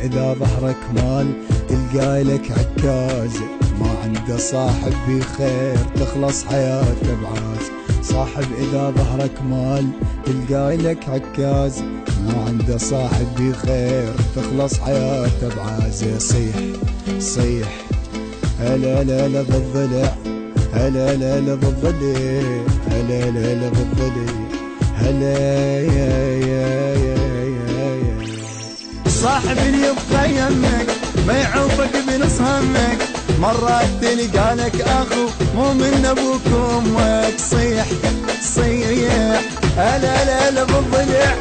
إذا ظهرك مال تلقى لك عكاز، ما عنده صاحب بخير تخلص حياته بعاز. صاحب إذا ظهرك مال تلقى لك عكاز، ما عنده صاحب بخير تخلص حياته بعاز. صيح صيح هلا لا لا بالضلع، هلا لا لا بالضلع، هلا لا لا بالضلع، هلا يا يا يا يا. صاحب اللي يبقى يمك ما يعوفك بنص همك، مرات تلقى لك اخو مو من ابوك وامك. صيح صيح هلا لا لا بالضلع،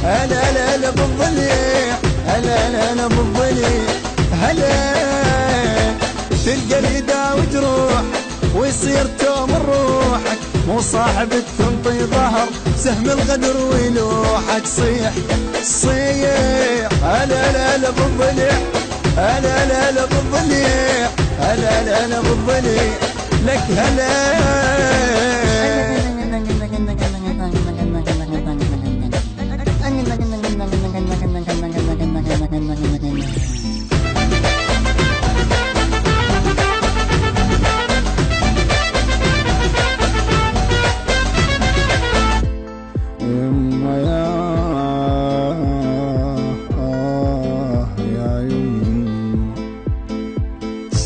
هلا لا لا بالضلع، هلا لا لا بالضلع، هلا. تلقى اليدا وجروح ويصير توم روحك، مو صاحب تنطي ظهر سهم الغدر ويلوحك. صيح صيح هلا لا لا بالضلع، هلا لا لا بالضلع، هلا لا لا بالضلع، لك هلا.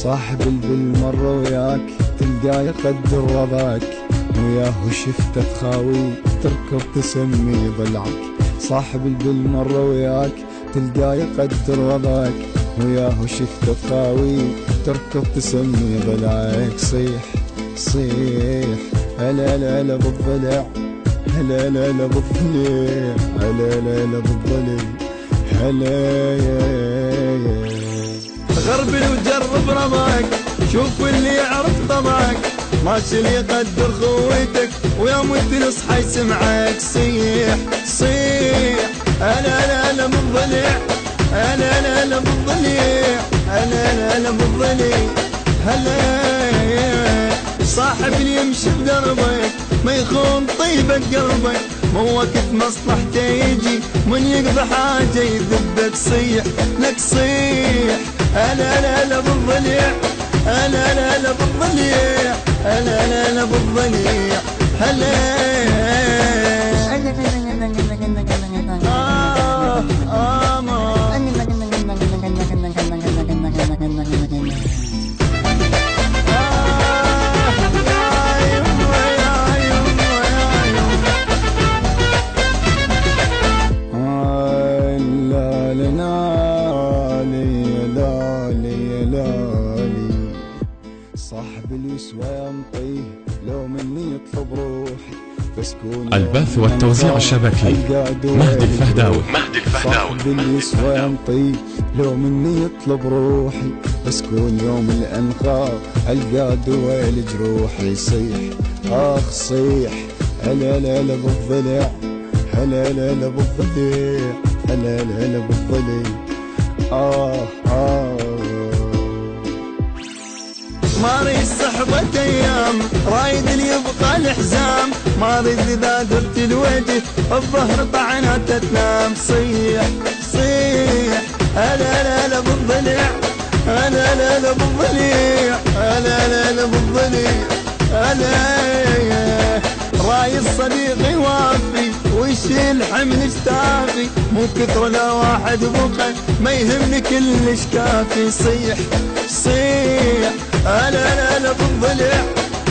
صاحب بالمر وياك تلقاه يقدر وضعك، وياه شفته تخاوي تركض تسمي ضلعك. صاحب بالمر وياك تلقاه يقدر وضعك، وياه شفته تخاوي تركض تسمي ضلعك. صيح صيح هلا لا لا بالضلع، هلا لا لا بالضلع، هلا لا لا بالضلع، هلا يا. غربل وجرب رضاك، شوف اللي يعرف طبعك، ماشي اللي يقدر خويتك ويوم تصحى يسمعك. صيح صيح هلا لا لا بالضلع، هلا لا لا بالضلع، هلا لا لا بالضلع، هلا. صاحب اللي يمشي بدربك ما يخون طيبة قلبك، مو وقت مصلحته يجي من يقضي حاجة يذبك. صيح لك صيح هلا لا لا بالضلع، هلا لا لا بالضلع، هلا لا لا بالضلع، هلا. صاحب اليسوى ينطيه لو مني يطلب روحي، بس كون البث والتوزيع الشبكي مهدي الفهداوي. صاحب اليسوى ينطيه لو مني يطلب روحي، بس كون يوم الانخاء القى دواء لجروحي. صيح اخ صيح هلا لا لا بالضلع، هلا لا لا بالضلع، هلا لا لا بالضلع، ما اريد صحبة ايام، رايد اللي يبقى الحزام، ما اريد اذا درت الوجه الظهر طعنات تنام. صيح صيح هلا لا لا بالضلع، هلا لا لا بالضلع، هلا لا لا بالضلع، هلا. رايد صديقي وافي ويشيل حمل اشتافي، مو كثر لا واحد بقى ما يهمني كلش كافي. صيح صيح هلا لا لا بالضلع،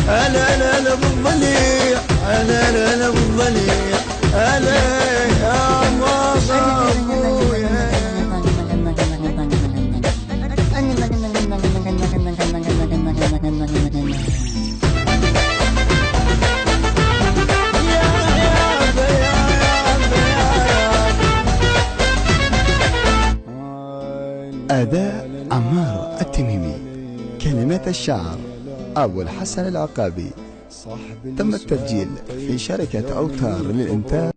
هلا لا لا بالضلع، هلا لا لا بالضلع، هلا يا ابويا. أداء عمار التميمي، كلمات الشعر أبو الحسن العقابي. تم التسجيل في شركة أوتار للإنتاج.